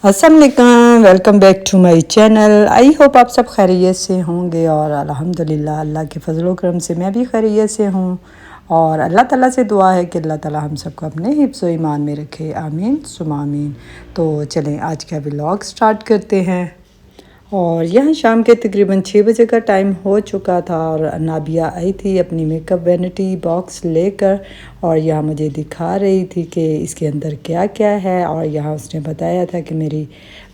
अस्सलाम वालेकुम, welcome back to my channel. I hope आप सब खैरियत से होंगे और अल्हम्दुलिल्लाह अल्लाह के फजल करम से मैं भी खैरियत से हूँ। और अल्लाह ताला से दुआ है कि अल्लाह ताला हम सबको अपने हिफ्ज़ व ईमान में रखे, आमीन सुमा आमीन। तो चलें आज का व्लॉग स्टार्ट करते हैं। और यहाँ शाम के तकरीबन 6 बजे का टाइम हो चुका था और नाबिया आई थी अपनी मेकअप वैनिटी बॉक्स लेकर और यहाँ मुझे दिखा रही थी कि इसके अंदर क्या क्या है। और यहाँ उसने बताया था कि मेरी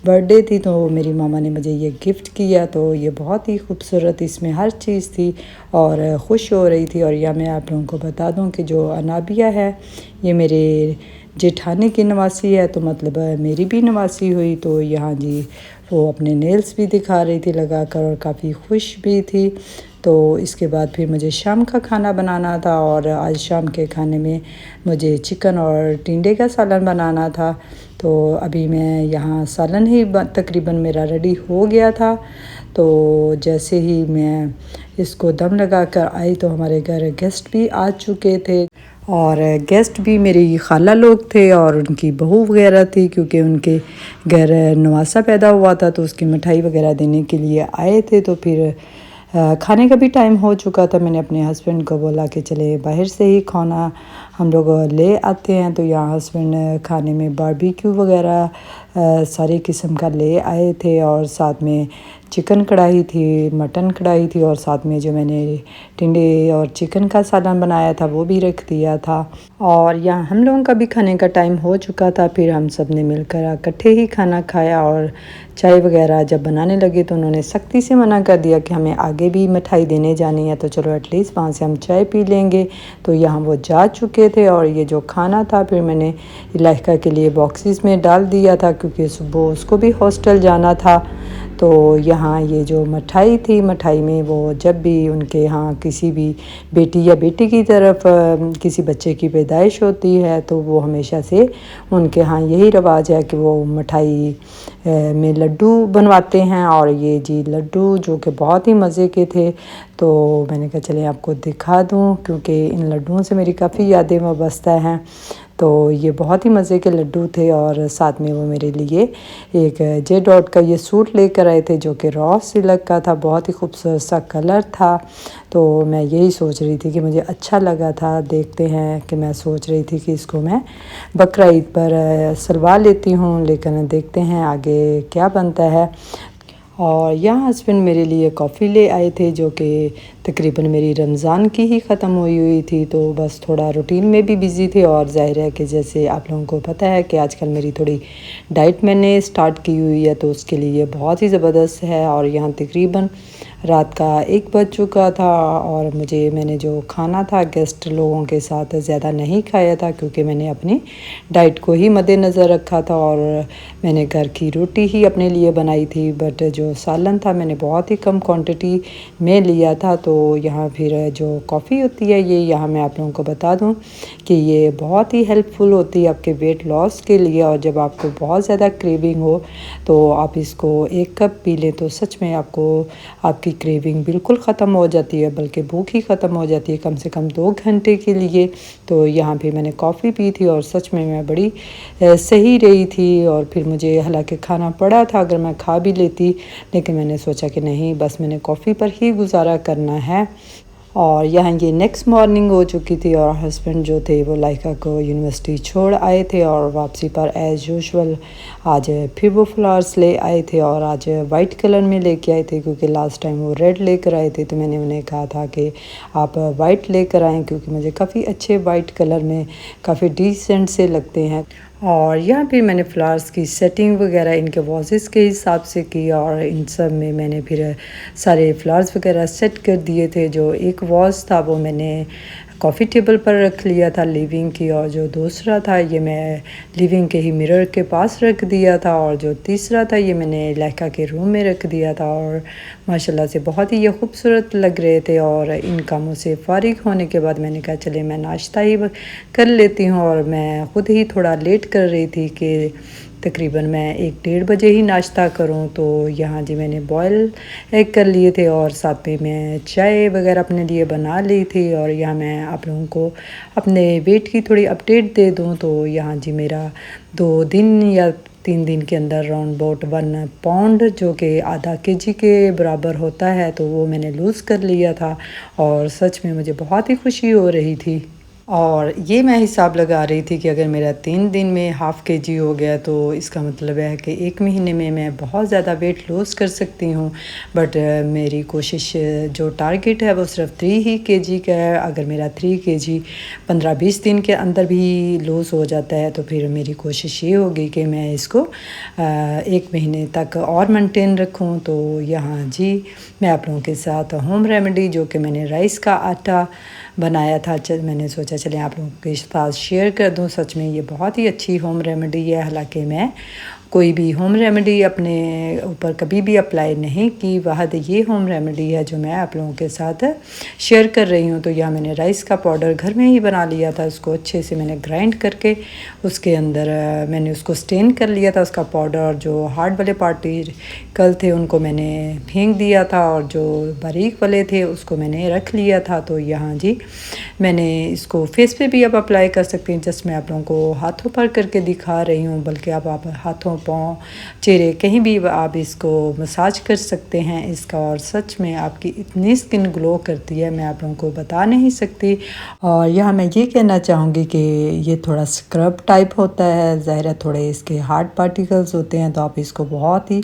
बर्थडे थी तो मेरी मामा ने मुझे ये गिफ्ट किया, तो ये बहुत ही खूबसूरत इसमें हर चीज़ थी और ख़ुश हो रही थी। और यह मैं आप लोगों को बता दूँ कि जो नाबिया है ये मेरे जेठानी की नवासी है, तो मतलब मेरी भी नवासी हुई। तो यहाँ जी वो अपने नेल्स भी दिखा रही थी लगा कर और काफ़ी खुश भी थी। तो इसके बाद फिर मुझे शाम का खाना बनाना था और आज शाम के खाने में मुझे चिकन और टिंडे का सालन बनाना था। तो अभी मैं यहाँ सालन ही तकरीबन मेरा रेडी हो गया था। तो जैसे ही मैं इसको दम लगा कर आई तो हमारे घर गेस्ट भी आ चुके थे और गेस्ट भी मेरी खाला लोग थे और उनकी बहू वगैरह थी, क्योंकि उनके घर नवासा पैदा हुआ था तो उसकी मिठाई वगैरह देने के लिए आए थे। तो फिर खाने का भी टाइम हो चुका था। मैंने अपने हस्बैंड को बोला कि चले बाहर से ही खाना हम लोग ले आते हैं। तो यहाँ हस्बैंड खाने में बारबेक्यू वगैरह सारे किस्म का ले आए थे और साथ में चिकन कढ़ाई थी, मटन कढ़ाई थी और साथ में जो मैंने टिंडे और चिकन का सालन बनाया था वो भी रख दिया था। और यहाँ हम लोगों का भी खाने का टाइम हो चुका था। फिर हम सब ने मिलकर इकट्ठे ही खाना खाया और चाय वगैरह जब बनाने लगे तो उन्होंने सख्ती से मना कर दिया कि हमें आगे भी मिठाई देने जानी है, तो चलो एटलीस्ट वहाँ से हम चाय पी लेंगे। तो यहाँ वो जा चुके थे और ये जो खाना था फिर मैंने इलाइका के लिए बॉक्सेस में डाल दिया था, क्योंकि सुबह उसको भी हॉस्टल जाना था। तो यहाँ ये जो मिठाई थी, मिठाई में वो जब भी उनके यहाँ किसी भी बेटी या बेटी की तरफ किसी बच्चे की पैदाइश होती है तो वो हमेशा से उनके यहाँ यही रिवाज है कि वो मिठाई में लड्डू बनवाते हैं। और ये जी लड्डू जो कि बहुत ही मज़े के थे, तो मैंने कहा चले आपको दिखा दूँ, क्योंकि इन लड्डुओं से मेरी काफ़ी यादें वाबस्ता हैं। तो ये बहुत ही मज़े के लड्डू थे और साथ में वो मेरे लिए एक जे डॉट का ये सूट लेकर आए थे जो कि रॉ सिल्क का था, बहुत ही खूबसूरत सा कलर था। तो मैं यही सोच रही थी कि मुझे अच्छा लगा था। देखते हैं कि मैं सोच रही थी कि इसको मैं बकरा ईद पर सिलवा लेती हूँ, लेकिन देखते हैं आगे क्या बनता है। और यहाँ हस्बैंड मेरे लिए कॉफ़ी ले आए थे जो कि तकरीबन मेरी रमज़ान की ही ख़त्म हुई थी। तो बस थोड़ा रूटीन में भी बिज़ी थे और ज़ाहिर है कि जैसे आप लोगों को पता है कि आजकल मेरी थोड़ी डाइट मैंने स्टार्ट की हुई है, तो उसके लिए बहुत ही ज़बरदस्त है। और यहाँ तकरीबन रात का 1 बज चुका था और मैंने जो खाना था गेस्ट लोगों के साथ ज़्यादा नहीं खाया था, क्योंकि मैंने अपनी डाइट को ही मद्देनज़र रखा था और मैंने घर की रोटी ही अपने लिए बनाई थी। बट जो सालन था मैंने बहुत ही कम क्वांटिटी में लिया था। तो यहाँ फिर जो कॉफ़ी होती है ये यहाँ मैं आप लोगों को बता दूँ कि ये बहुत ही हेल्पफुल होती है आपके वेट लॉस के लिए। और जब आपको बहुत ज़्यादा क्रेविंग हो तो आप इसको 1 कप पी लें तो सच में आपको आपकी क्रेविंग बिल्कुल ख़त्म हो जाती है, बल्कि भूख ही ख़त्म हो जाती है कम से कम 2 घंटे के लिए। तो यहाँ पे मैंने कॉफ़ी पी थी और सच में मैं बड़ी सही रही थी। और फिर मुझे हालांकि खाना पड़ा था अगर मैं खा भी लेती, लेकिन मैंने सोचा कि नहीं बस मैंने कॉफ़ी पर ही गुजारा करना है। और यहाँ ये नेक्स्ट मॉर्निंग हो चुकी थी और हस्बैंड जो थे वो लाइका को यूनिवर्सिटी छोड़ आए थे और वापसी पर एज़ यूजुअल आज फिर वो फ्लावर्स ले आए थे और आज वाइट कलर में लेके आए थे, क्योंकि लास्ट टाइम वो रेड लेकर आए थे। तो मैंने उन्हें कहा था कि आप वाइट लेकर आएँ, क्योंकि मुझे काफ़ी अच्छे वाइट कलर में काफ़ी डिसेंट से लगते हैं। और यहाँ फिर मैंने फ्लावर्स की सेटिंग वगैरह इनके वाजेस के हिसाब से की और इन सब में मैंने फिर सारे फ्लावर्स वगैरह सेट कर दिए थे। जो एक वाज था वो मैंने कॉफ़ी टेबल पर रख लिया था लिविंग की, और जो दूसरा था ये मैं लिविंग के ही मिरर के पास रख दिया था, और जो तीसरा था ये मैंने लाइका के रूम में रख दिया था। और माशाल्लाह से बहुत ही ये खूबसूरत लग रहे थे। और इन कामों से फ़ारिग होने के बाद मैंने कहा चले मैं नाश्ता ही कर लेती हूँ। और मैं ख़ुद ही थोड़ा लेट कर रही थी कि तकरीबन मैं 1-1:30 बजे ही नाश्ता करूं। तो यहाँ जी मैंने बॉयल एग कर लिए थे और साथ में मैं चाय वगैरह अपने लिए बना ली थी। और यहाँ मैं आप लोगों को अपने वेट की थोड़ी अपडेट दे दूं तो यहाँ जी मेरा 2 दिन या 3 दिन के अंदर राउंड अबाउट 1 पाउंड जो कि आधा केजी के बराबर होता है, तो वो मैंने लूज़ कर लिया था और सच में मुझे बहुत ही खुशी हो रही थी। और ये मैं हिसाब लगा रही थी कि अगर मेरा 3 दिन में हाफ़ केजी हो गया तो इसका मतलब है कि 1 महीने में मैं बहुत ज़्यादा वेट लॉस कर सकती हूँ। बट मेरी कोशिश जो टारगेट है वो सिर्फ 3 ही केजी का है। अगर मेरा 3 केजी 15-20 दिन के अंदर भी लॉस हो जाता है तो फिर मेरी कोशिश ये होगी कि मैं इसको 1 महीने तक और मेंटेन रखूँ। तो यहाँ जी मैं आप लोगों के साथ होम रेमेडी जो कि मैंने राइस का आटा बनाया था, मैंने सोचा चलें आप लोगों के साथ शेयर कर दूं। सच में ये बहुत ही अच्छी होम रेमेडी है। हालांकि मैं कोई भी होम रेमेडी अपने ऊपर कभी भी अप्लाई नहीं की, वह ये होम रेमेडी है जो मैं आप लोगों के साथ शेयर कर रही हूँ। तो यह मैंने राइस का पाउडर घर में ही बना लिया था, उसको अच्छे से मैंने ग्राइंड करके उसके अंदर मैंने उसको स्टेन कर लिया था उसका पाउडर, और जो हार्ड वाले पार्टिकल थे उनको मैंने फेंक दिया था और जो बारीक वाले थे उसको मैंने रख लिया था। तो यहाँ जी मैंने इसको फेस पे भी आप अप्लाई कर सकते हैं। जस्ट मैं आप लोगों को हाथों पर करके दिखा रही हूँ, बल्कि आप हाथों पाँव चेहरे कहीं भी आप इसको मसाज कर सकते हैं इसका। और सच में आपकी इतनी स्किन ग्लो करती है मैं आप लोगों को बता नहीं सकती। और यहाँ मैं ये कहना चाहूँगी कि ये थोड़ा स्क्रब टाइप होता है, ज़ाहिर है थोड़े इसके हार्ड पार्टिकल्स होते हैं, तो आप इसको बहुत ही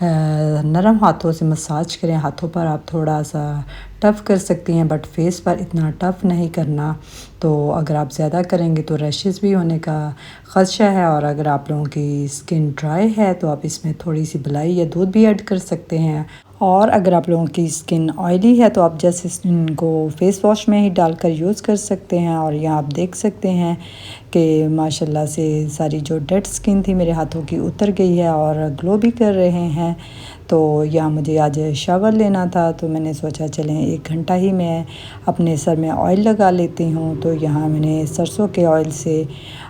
नरम हाथों से मसाज करें। हाथों पर आप थोड़ा सा टफ़ कर सकती हैं बट फेस पर इतना टफ़ नहीं करना, तो अगर आप ज़्यादा करेंगे तो रैशेस भी होने का ख़दशा है। और अगर आप लोगों की स्किन ड्राई है तो आप इसमें थोड़ी सी मलाई या दूध भी ऐड कर सकते हैं। और अगर आप लोगों की स्किन ऑयली है तो आप जैसे इनको फेस वॉश में ही डालकर यूज़ कर सकते हैं। और यहाँ आप देख सकते हैं कि माशाल्लाह से सारी जो डेड स्किन थी मेरे हाथों की उतर गई है और ग्लो भी कर रहे हैं। तो यहाँ मुझे आज शावर लेना था तो मैंने सोचा चलें 1 घंटा ही मैं अपने सर में ऑयल लगा लेती हूँ। तो यहाँ मैंने सरसों के ऑयल से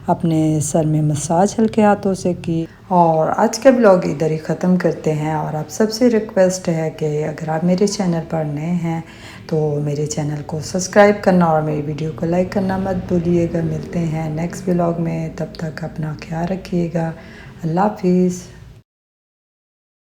अपने सर में मसाज हल्के हाथों से की। और आज का ब्लॉग इधर ही ख़त्म करते हैं। और आप सबसे रिक्वेस्ट है कि अगर आप मेरे चैनल पर नए हैं तो मेरे चैनल को सब्सक्राइब करना और मेरी वीडियो को लाइक करना मत भूलिएगा। मिलते हैं नेक्स्ट ब्लॉग में, तब तक अपना ख्याल रखिएगा। अल्लाह हाफिज़।